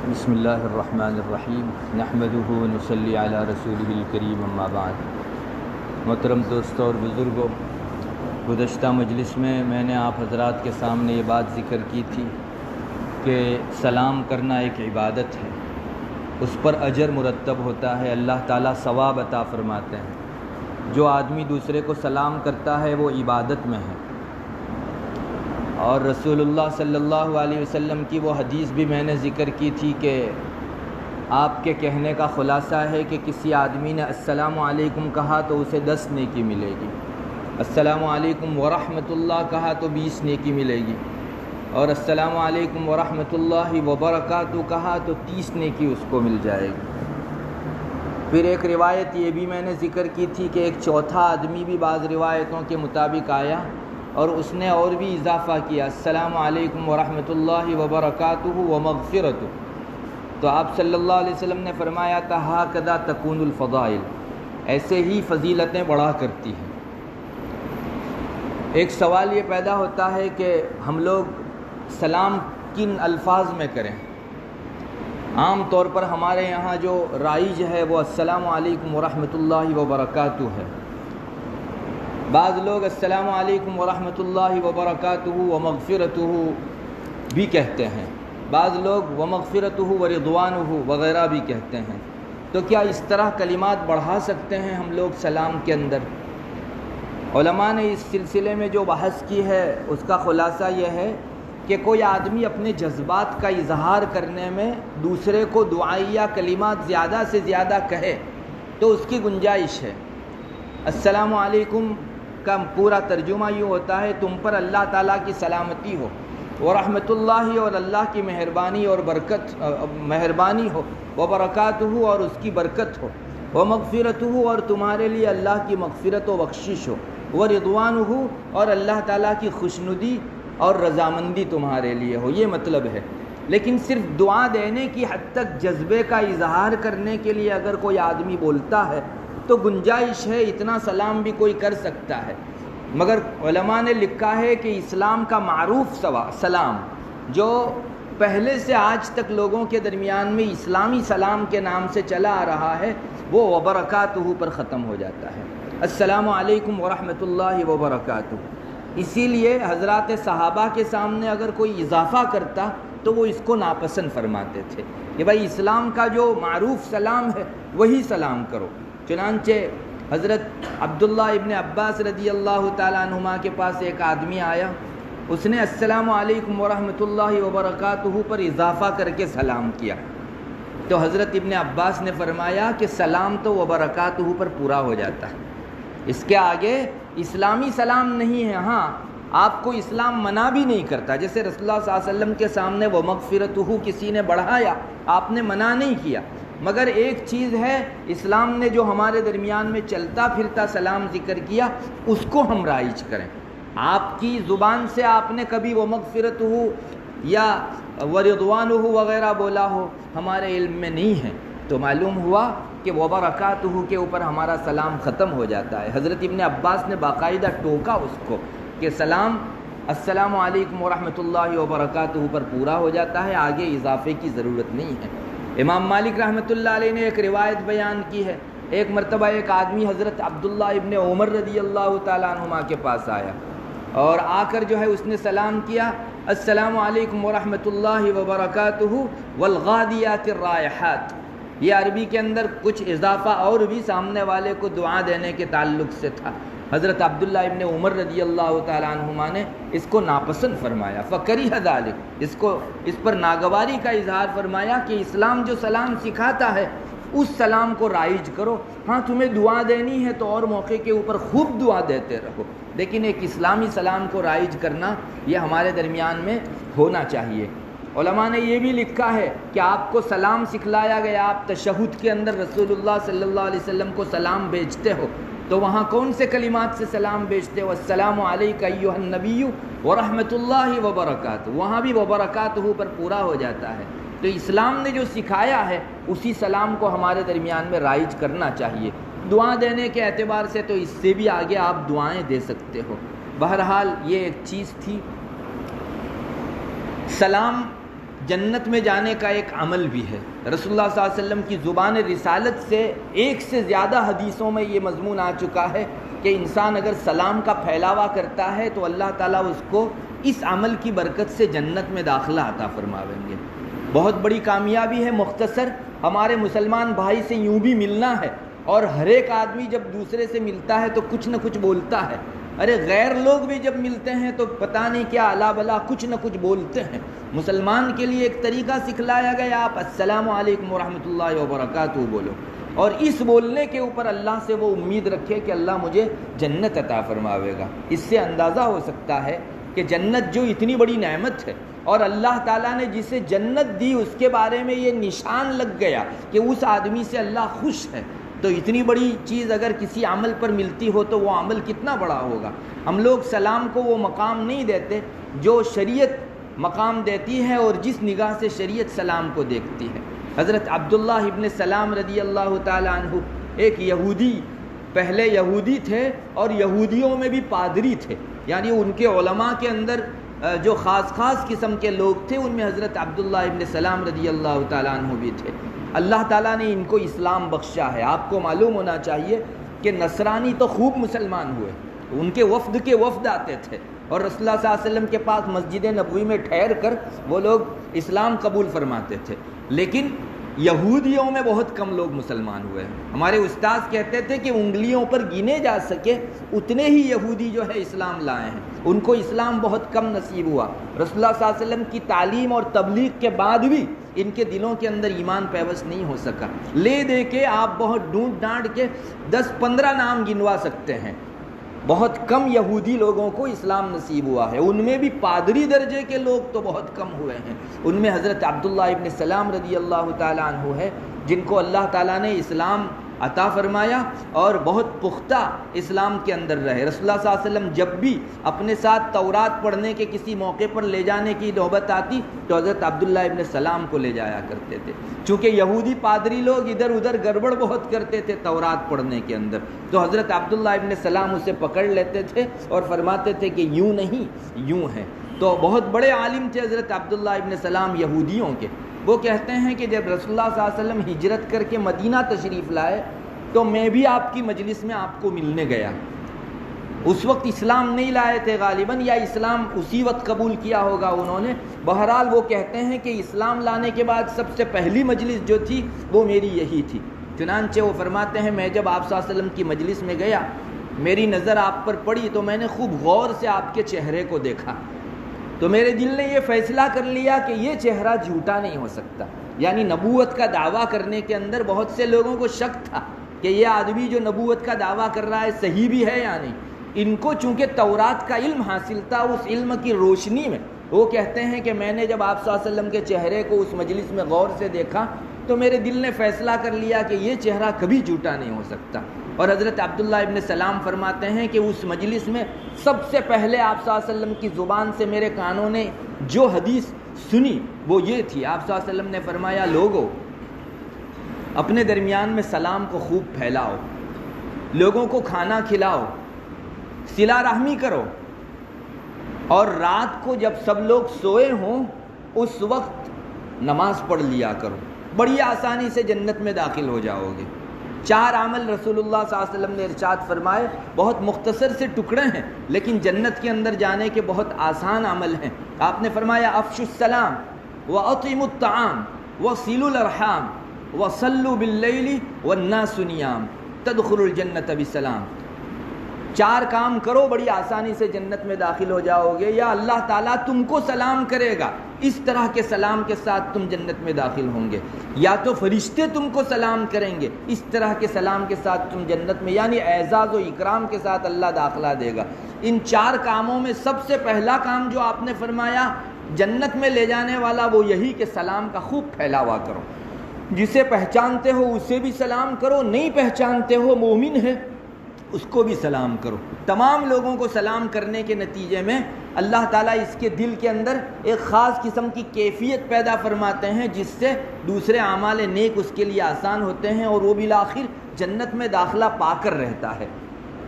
بسم اللہ الرحمن الرحیم نحمدہ ونصلی علی رسولہ الکریم اما بعد۔ محترم دوستوں اور بزرگوں، گزشتہ مجلس میں نے آپ حضرات کے سامنے یہ بات ذکر کی تھی کہ سلام کرنا ایک عبادت ہے، اس پر اجر مرتب ہوتا ہے، اللہ تعالیٰ ثواب عطا فرماتے ہیں۔ جو آدمی دوسرے کو سلام کرتا ہے وہ عبادت میں ہے، اور رسول اللہ صلی اللہ علیہ وسلم کی وہ حدیث بھی میں نے ذکر کی تھی کہ آپ کے کہنے کا خلاصہ ہے کہ کسی آدمی نے السلام علیکم کہا تو اسے 10 نیکی ملے گی، السلام علیکم ورحمۃ اللہ کہا تو 20 نیکی ملے گی، اور السلام علیکم ورحمۃ اللہ وبرکاتہ کہا تو 30 نیکی اس کو مل جائے گی۔ پھر ایک روایت یہ بھی میں نے ذکر کی تھی کہ ایک چوتھا آدمی بھی بعض روایتوں کے مطابق آیا اور اس نے اور بھی اضافہ کیا، السلام علیکم ورحمۃ اللہ وبرکاتہ ومغفرتہ، تو آپ صلی اللہ علیہ وسلم نے فرمایا تھا ھکذا تکون الفضائل، ایسے ہی فضیلتیں بڑھا کرتی ہیں۔ ایک سوال یہ پیدا ہوتا ہے کہ ہم لوگ سلام کن الفاظ میں کریں؟ عام طور پر ہمارے یہاں جو رائج ہے وہ السلام علیکم ورحمۃ اللہ وبرکاتہ ہے۔ بعض لوگ السلام علیکم ورحمۃ اللہ وبرکاتہ ومغفرتہ بھی کہتے ہیں، بعض لوگ ومغفرتہ ورضوانہ وغیرہ بھی کہتے ہیں۔ تو کیا اس طرح کلمات بڑھا سکتے ہیں ہم لوگ سلام کے اندر؟ علماء نے اس سلسلے میں جو بحث کی ہے اس کا خلاصہ یہ ہے کہ کوئی آدمی اپنے جذبات کا اظہار کرنے میں دوسرے کو دعائیہ کلمات زیادہ سے زیادہ کہے تو اس کی گنجائش ہے۔ السلام علیکم کا پورا ترجمہ یوں ہوتا ہے تم پر اللہ تعالیٰ کی سلامتی ہو، ورحمۃ اللہ اور اللہ کی مہربانی اور مہربانی ہو، وبرکاتہ اور اس کی برکت ہو، ومغفرتہ اور تمہارے لیے اللہ کی مغفرت و بخشش ہو، ورضوانہ اور اللہ تعالیٰ کی خوشنودی اور رضامندی تمہارے لیے ہو، یہ مطلب ہے۔ لیکن صرف دعا دینے کی حد تک جذبے کا اظہار کرنے کے لیے اگر کوئی آدمی بولتا ہے تو گنجائش ہے، اتنا سلام بھی کوئی کر سکتا ہے۔ مگر علماء نے لکھا ہے کہ اسلام کا معروف سلام جو پہلے سے آج تک لوگوں کے درمیان میں اسلامی سلام کے نام سے چلا آ رہا ہے وہ وبرکاتہ پر ختم ہو جاتا ہے، السلام علیکم ورحمۃ اللہ وبرکاتہ۔ اسی لیے حضرات صحابہ کے سامنے اگر کوئی اضافہ کرتا تو وہ اس کو ناپسند فرماتے تھے کہ بھائی اسلام کا جو معروف سلام ہے وہی سلام کرو۔ چنانچہ حضرت عبداللہ ابن عباس رضی اللہ تعالیٰ عنہما کے پاس ایک آدمی آیا، اس نے السلام علیکم ورحمۃ اللہ وبرکاتہ پر اضافہ کر کے سلام کیا، تو حضرت ابن عباس نے فرمایا کہ سلام تو وبرکاتہ پر پورا ہو جاتا ہے، اس کے آگے اسلامی سلام نہیں ہے۔ ہاں آپ کو اسلام منع بھی نہیں کرتا، جیسے رسول اللہ صلی اللہ علیہ وسلم کے سامنے ومغفرتہ کسی نے بڑھایا، آپ نے منع نہیں کیا، مگر ایک چیز ہے اسلام نے جو ہمارے درمیان میں چلتا پھرتا سلام ذکر کیا اس کو ہم رائج کریں۔ آپ کی زبان سے آپ نے کبھی ومغفرتہ یا ورضوانہ وغیرہ بولا ہو، ہمارے علم میں نہیں ہے، تو معلوم ہوا کہ وبرکاتہ کے اوپر ہمارا سلام ختم ہو جاتا ہے۔ حضرت ابن عباس نے باقاعدہ ٹوکا اس کو کہ سلام السلام علیکم ورحمۃ اللہ وبرکاتہ پر پورا ہو جاتا ہے، آگے اضافے کی ضرورت نہیں ہے۔ امام مالک رحمۃ اللہ علیہ نے ایک روایت بیان کی ہے، ایک مرتبہ ایک آدمی حضرت عبداللہ ابن عمر رضی اللہ تعالیٰ عنہما کے پاس آیا اور آ کر جو ہے اس نے سلام کیا، السلام علیکم ورحمۃ اللہ وبرکاتہ والغادیات الرائحات، یہ عربی کے اندر کچھ اضافہ اور بھی سامنے والے کو دعا دینے کے تعلق سے تھا۔ حضرت عبداللہ ابن عمر رضی اللہ تعالیٰ عنہما نے اس کو ناپسند فرمایا، فکریہ ذالک، اس پر ناگواری کا اظہار فرمایا کہ اسلام جو سلام سکھاتا ہے اس سلام کو رائج کرو، ہاں تمہیں دعا دینی ہے تو اور موقع کے اوپر خوب دعا دیتے رہو، لیکن ایک اسلامی سلام کو رائج کرنا یہ ہمارے درمیان میں ہونا چاہیے۔ علماء نے یہ بھی لکھا ہے کہ آپ کو سلام سکھلایا گیا، آپ تشہد کے اندر رسول اللہ صلی اللہ علیہ وسلم کو سلام بھیجتے ہو تو وہاں کون سے کلمات سے سلام بھیجتے ہو؟ السلام علیک ایھا النبی ورحمۃ اللہ وبرکاتہ، وہاں بھی وبرکاتہ پر پورا ہو جاتا ہے۔ تو اسلام نے جو سکھایا ہے اسی سلام کو ہمارے درمیان میں رائج کرنا چاہیے۔ دعا دینے کے اعتبار سے تو اس سے بھی آگے آپ دعائیں دے سکتے ہو۔ بہرحال یہ ایک چیز تھی۔ سلام جنت میں جانے کا ایک عمل بھی ہے۔ رسول اللہ صلی اللہ علیہ وسلم کی زبان رسالت سے ایک سے زیادہ حدیثوں میں یہ مضمون آ چکا ہے کہ انسان اگر سلام کا پھیلاوا کرتا ہے تو اللہ تعالیٰ اس کو اس عمل کی برکت سے جنت میں داخلہ عطا فرمائیں گے۔ بہت بڑی کامیابی ہے۔ مختصر ہمارے مسلمان بھائی سے یوں بھی ملنا ہے، اور ہر ایک آدمی جب دوسرے سے ملتا ہے تو کچھ نہ کچھ بولتا ہے۔ ارے غیر لوگ بھی جب ملتے ہیں تو پتہ نہیں کیا الا بلا کچھ نہ کچھ بولتے ہیں۔ مسلمان کے لیے ایک طریقہ سکھلایا گیا، آپ السلام علیکم ورحمۃ اللہ وبرکاتہ بولو، اور اس بولنے کے اوپر اللہ سے وہ امید رکھے کہ اللہ مجھے جنت عطا فرماوے گا۔ اس سے اندازہ ہو سکتا ہے کہ جنت جو اتنی بڑی نعمت ہے، اور اللہ تعالیٰ نے جسے جنت دی اس کے بارے میں یہ نشان لگ گیا کہ اس آدمی سے اللہ خوش ہے، تو اتنی بڑی چیز اگر کسی عمل پر ملتی ہو تو وہ عمل کتنا بڑا ہوگا۔ ہم لوگ سلام کو وہ مقام نہیں دیتے جو شریعت مقام دیتی ہے اور جس نگاہ سے شریعت سلام کو دیکھتی ہے۔ حضرت عبداللہ ابن سلام رضی اللہ تعالیٰ عنہ ایک یہودی، پہلے یہودی تھے اور یہودیوں میں بھی پادری تھے، یعنی ان کے علماء کے اندر جو خاص قسم کے لوگ تھے ان میں حضرت عبداللہ ابن سلام رضی اللہ تعالیٰ عنہ بھی تھے۔ اللہ تعالیٰ نے ان کو اسلام بخشا ہے۔ آپ کو معلوم ہونا چاہیے کہ نصرانی تو خوب مسلمان ہوئے، ان کے وفد آتے تھے، اور رسول اللہ صلی اللہ علیہ وسلم کے پاس مسجد نبوی میں ٹھہر کر وہ لوگ اسلام قبول فرماتے تھے، لیکن یہودیوں میں بہت کم لوگ مسلمان ہوئے۔ ہمارے استاذ کہتے تھے کہ انگلیوں پر گنے جا سکے اتنے ہی یہودی جو ہے اسلام لائے ہیں، ان کو اسلام بہت کم نصیب ہوا۔ رسول اللہ صلی اللہ علیہ وسلم کی تعلیم اور تبلیغ کے بعد بھی ان کے دلوں کے اندر ایمان پیوست نہیں ہو سکا۔ لے دے کے آپ بہت ڈھونڈ ڈانٹ کے 10-15 نام گنوا سکتے ہیں، بہت کم یہودی لوگوں کو اسلام نصیب ہوا ہے، ان میں بھی پادری درجے کے لوگ تو بہت کم ہوئے ہیں۔ ان میں حضرت عبداللہ ابن سلام رضی اللہ تعالیٰ عنہ ہے، جن کو اللہ تعالیٰ نے اسلام عطا فرمایا اور بہت پختہ اسلام کے اندر رہے۔ رسول اللہ صلی اللہ علیہ وسلم جب بھی اپنے ساتھ تورات پڑھنے کے کسی موقع پر لے جانے کی نوبت آتی تو حضرت عبداللہ ابن سلام کو لے جایا کرتے تھے، چونکہ یہودی پادری لوگ ادھر ادھر گڑبڑ بہت کرتے تھے تورات پڑھنے کے اندر، تو حضرت عبداللہ ابن سلام اسے پکڑ لیتے تھے اور فرماتے تھے کہ یوں نہیں یوں ہے۔ تو بہت بڑے عالم تھے حضرت عبداللہ ابن سلام یہودیوں کے۔ وہ کہتے ہیں کہ جب رسول اللہ صلی اللہ علیہ وسلم ہجرت کر کے مدینہ تشریف لائے تو میں بھی آپ کی مجلس میں آپ کو ملنے گیا۔ اس وقت اسلام نہیں لائے تھے غالباً، یا اسلام اسی وقت قبول کیا ہوگا انہوں نے۔ بہرحال وہ کہتے ہیں کہ اسلام لانے کے بعد سب سے پہلی مجلس جو تھی وہ میری یہی تھی۔ چنانچہ وہ فرماتے ہیں میں جب آپ صلی اللہ علیہ وسلم کی مجلس میں گیا، میری نظر آپ پر پڑی تو میں نے خوب غور سے آپ کے چہرے کو دیکھا، تو میرے دل نے یہ فیصلہ کر لیا کہ یہ چہرہ جھوٹا نہیں ہو سکتا۔ یعنی نبوت کا دعویٰ کرنے کے اندر بہت سے لوگوں کو شک تھا کہ یہ آدمی جو نبوت کا دعویٰ کر رہا ہے صحیح بھی ہے یا نہیں۔ ان کو چونکہ تورات کا علم حاصل تھا، اس علم کی روشنی میں وہ کہتے ہیں کہ میں نے جب آپ صلی اللہ علیہ وسلم کے چہرے کو اس مجلس میں غور سے دیکھا تو میرے دل نے فیصلہ کر لیا کہ یہ چہرہ کبھی جھوٹا نہیں ہو سکتا۔ اور حضرت عبداللہ ابن سلام فرماتے ہیں کہ اس مجلس میں سب سے پہلے آپ صلی اللہ علیہ وسلم کی زبان سے میرے کانوں نے جو حدیث سنی وہ یہ تھی، آپ صلی اللہ علیہ وسلم نے فرمایا لوگو اپنے درمیان میں سلام کو خوب پھیلاؤ، لوگوں کو کھانا کھلاؤ، صلہ رحمی کرو، اور رات کو جب سب لوگ سوئے ہوں اس وقت نماز پڑھ لیا کرو، بڑی آسانی سے جنت میں داخل ہو جاؤ گے۔ 4 عمل رسول اللہ صلی اللہ علیہ وسلم نے ارشاد فرمائے، بہت مختصر سے ٹکڑے ہیں لیکن جنت کے اندر جانے کے بہت آسان عمل ہیں۔ آپ نے فرمایا افشوا السلام واطعموا الطعام وصلوا الارحام وصلوا باللیل والناس نیام تدخلوا الجنت بسلام۔ 4 کام کرو بڑی آسانی سے جنت میں داخل ہو جاؤ گے، یا اللہ تعالیٰ تم کو سلام کرے گا، اس طرح کے سلام کے ساتھ تم جنت میں داخل ہوں گے، یا تو فرشتے تم کو سلام کریں گے، اس طرح کے سلام کے ساتھ تم جنت میں، یعنی اعزاز و اکرام کے ساتھ اللہ داخلہ دے گا۔ ان 4 کاموں میں سب سے پہلا کام جو آپ نے فرمایا جنت میں لے جانے والا وہ یہی کہ سلام کا خوب پھیلاوا کرو، جسے پہچانتے ہو اسے بھی سلام کرو، نہیں پہچانتے ہو مومن ہے اس کو بھی سلام کرو۔ تمام لوگوں کو سلام کرنے کے نتیجے میں اللہ تعالیٰ اس کے دل کے اندر ایک خاص قسم کی کیفیت پیدا فرماتے ہیں جس سے دوسرے اعمال نیک اس کے لیے آسان ہوتے ہیں اور وہ بالآخر جنت میں داخلہ پا کر رہتا ہے۔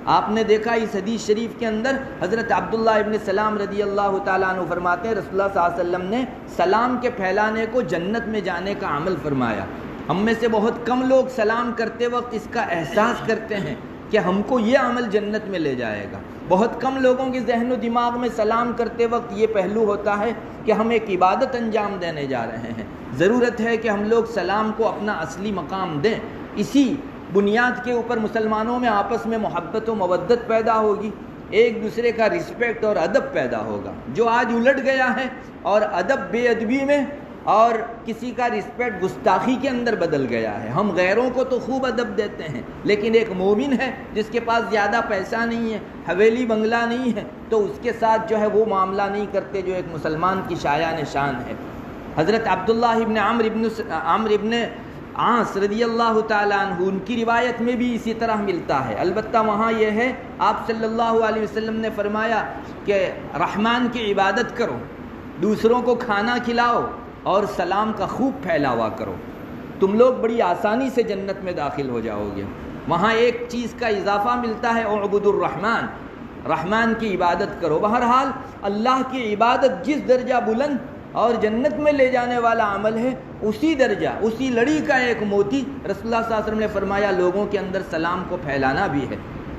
آپ نے دیکھا اس حدیث شریف کے اندر حضرت عبداللہ ابن سلام رضی اللہ تعالیٰ عنہ فرماتے ہیں رسول اللہ صلی اللہ علیہ وسلم نے سلام کے پھیلانے کو جنت میں جانے کا عمل فرمایا۔ ہم میں سے بہت کم لوگ سلام کرتے وقت اس کا احساس کرتے ہیں کہ ہم کو یہ عمل جنت میں لے جائے گا۔ بہت کم لوگوں کے ذہن و دماغ میں سلام کرتے وقت یہ پہلو ہوتا ہے کہ ہم ایک عبادت انجام دینے جا رہے ہیں۔ ضرورت ہے کہ ہم لوگ سلام کو اپنا اصلی مقام دیں۔ اسی بنیاد کے اوپر مسلمانوں میں آپس میں محبت و مودت پیدا ہوگی، ایک دوسرے کا رسپیکٹ اور ادب پیدا ہوگا۔ جو آج الٹ گیا ہے اور ادب بے ادبی میں اور کسی کا رسپیکٹ گستاخی کے اندر بدل گیا ہے۔ ہم غیروں کو تو خوب ادب دیتے ہیں، لیکن ایک مومن ہے جس کے پاس زیادہ پیسہ نہیں ہے، حویلی بنگلہ نہیں ہے، تو اس کے ساتھ جو ہے وہ معاملہ نہیں کرتے جو ایک مسلمان کی شایان شان ہے۔ حضرت عبداللہ ابن عمرو ابن عاص رضی اللہ تعالیٰ عنہ، ان کی روایت میں بھی اسی طرح ملتا ہے، البتہ وہاں یہ ہے آپ صلی اللہ علیہ وسلم نے فرمایا کہ رحمان کی عبادت کرو، دوسروں کو کھانا کھلاؤ اور سلام کا خوب پھیلاوا کرو، تم لوگ بڑی آسانی سے جنت میں داخل ہو جاؤ گے۔ وہاں ایک چیز کا اضافہ ملتا ہے، اعبد الرحمن، رحمان کی عبادت کرو۔ بہرحال اللہ کی عبادت جس درجہ بلند اور جنت میں لے جانے والا عمل ہے، اسی درجہ، اسی لڑی کا ایک موتی رسول اللہ صلی اللہ علیہ وسلم نے فرمایا لوگوں کے اندر سلام کو پھیلانا بھی ہے۔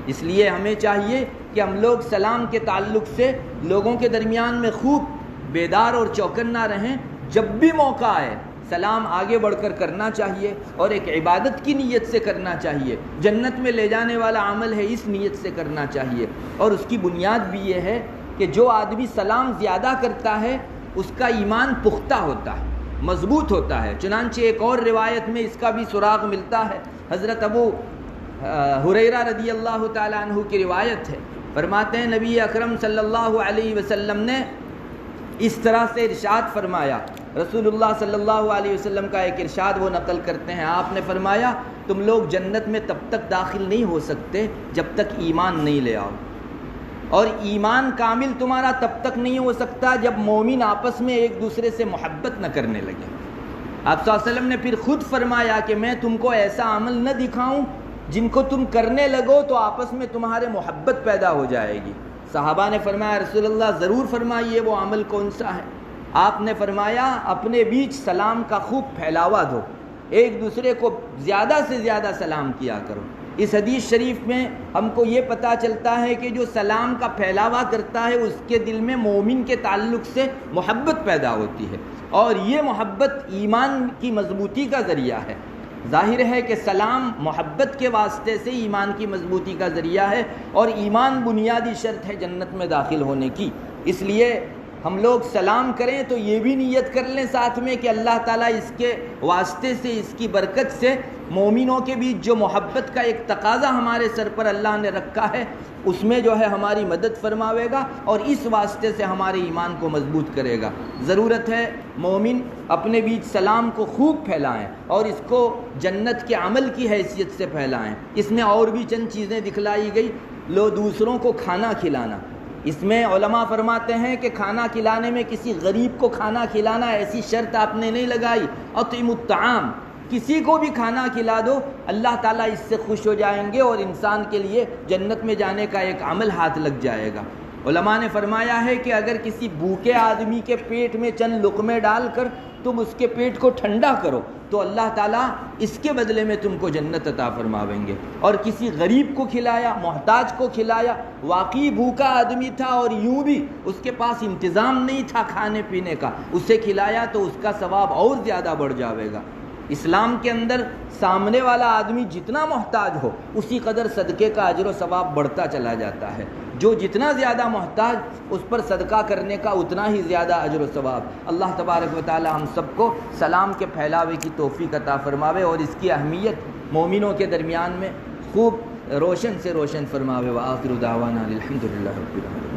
اس لیے ہمیں چاہیے کہ ہم لوگ سلام کے تعلق سے لوگوں کے درمیان میں خوب بیدار اور چوکنا رہیں۔ جب بھی موقع آئے سلام آگے بڑھ کر کرنا چاہیے اور ایک عبادت کی نیت سے کرنا چاہیے، جنت میں لے جانے والا عمل ہے اس نیت سے کرنا چاہیے۔ اور اس کی بنیاد بھی یہ ہے کہ جو آدمی سلام زیادہ کرتا ہے اس کا ایمان پختہ ہوتا ہے، مضبوط ہوتا ہے۔ چنانچہ ایک اور روایت میں اس کا بھی سراغ ملتا ہے، حضرت ابو ہریرہ رضی اللہ تعالیٰ عنہ کی روایت ہے، فرماتے ہیں نبی اکرم صلی اللہ علیہ وسلم نے اس طرح سے ارشاد فرمایا۔ رسول اللہ صلی اللہ علیہ وسلم کا ایک ارشاد وہ نقل کرتے ہیں، آپ نے فرمایا تم لوگ جنت میں تب تک داخل نہیں ہو سکتے جب تک ایمان نہیں لے آؤ، اور ایمان کامل تمہارا تب تک نہیں ہو سکتا جب مومن آپس میں ایک دوسرے سے محبت نہ کرنے لگے۔ آپ صلی اللہ علیہ وسلم نے پھر خود فرمایا کہ میں تم کو ایسا عمل نہ دکھاؤں جن کو تم کرنے لگو تو آپس میں تمہارے محبت پیدا ہو جائے گی۔ صحابہ نے فرمایا رسول اللہ ضرور فرمائیے وہ عمل کون سا ہے؟ آپ نے فرمایا اپنے بیچ سلام کا خوب پھیلاوا دو، ایک دوسرے کو زیادہ سے زیادہ سلام کیا کرو۔ اس حدیث شریف میں ہم کو یہ پتہ چلتا ہے کہ جو سلام کا پھیلاوا کرتا ہے اس کے دل میں مومن کے تعلق سے محبت پیدا ہوتی ہے، اور یہ محبت ایمان کی مضبوطی کا ذریعہ ہے۔ ظاہر ہے کہ سلام محبت کے واسطے سے ایمان کی مضبوطی کا ذریعہ ہے، اور ایمان بنیادی شرط ہے جنت میں داخل ہونے کی۔ اس لیے ہم لوگ سلام کریں تو یہ بھی نیت کر لیں ساتھ میں کہ اللہ تعالیٰ اس کے واسطے سے، اس کی برکت سے مومنوں کے بیچ جو محبت کا ایک تقاضا ہمارے سر پر اللہ نے رکھا ہے اس میں جو ہے ہماری مدد فرماوے گا، اور اس واسطے سے ہمارے ایمان کو مضبوط کرے گا۔ ضرورت ہے مومن اپنے بیچ سلام کو خوب پھیلائیں اور اس کو جنت کے عمل کی حیثیت سے پھیلائیں۔ اس میں اور بھی چند چیزیں دکھلائی گئی، لو دوسروں کو کھانا کھلانا۔ اس میں علماء فرماتے ہیں کہ کھانا کھلانے میں کسی غریب کو کھانا کھلانا ایسی شرط آپ نے نہیں لگائی، اطعموا الطعام، کسی کو بھی کھانا کھلا دو، اللہ تعالیٰ اس سے خوش ہو جائیں گے اور انسان کے لیے جنت میں جانے کا ایک عمل ہاتھ لگ جائے گا۔ علماء نے فرمایا ہے کہ اگر کسی بھوکے آدمی کے پیٹ میں چند لقمے ڈال کر تم اس کے پیٹ کو ٹھنڈا کرو تو اللہ تعالیٰ اس کے بدلے میں تم کو جنت عطا فرماویں گے۔ اور کسی غریب کو کھلایا، محتاج کو کھلایا، واقعی بھوکا آدمی تھا اور یوں بھی اس کے پاس انتظام نہیں تھا کھانے پینے کا، اسے کھلایا تو اس کا ثواب اور زیادہ بڑھ جاوے گا۔ اسلام کے اندر سامنے والا آدمی جتنا محتاج ہو اسی قدر صدقے کا اجر و ثواب بڑھتا چلا جاتا ہے۔ جو جتنا زیادہ محتاج اس پر صدقہ کرنے کا اتنا ہی زیادہ اجر و ثواب۔ اللہ تبارک و تعالی ہم سب کو سلام کے پھیلاوے کی توفیق عطا فرماوے اور اس کی اہمیت مومنوں کے درمیان میں خوب روشن سے روشن فرماوے۔ وآخر دعوانا الحمدللہ رب العالمین۔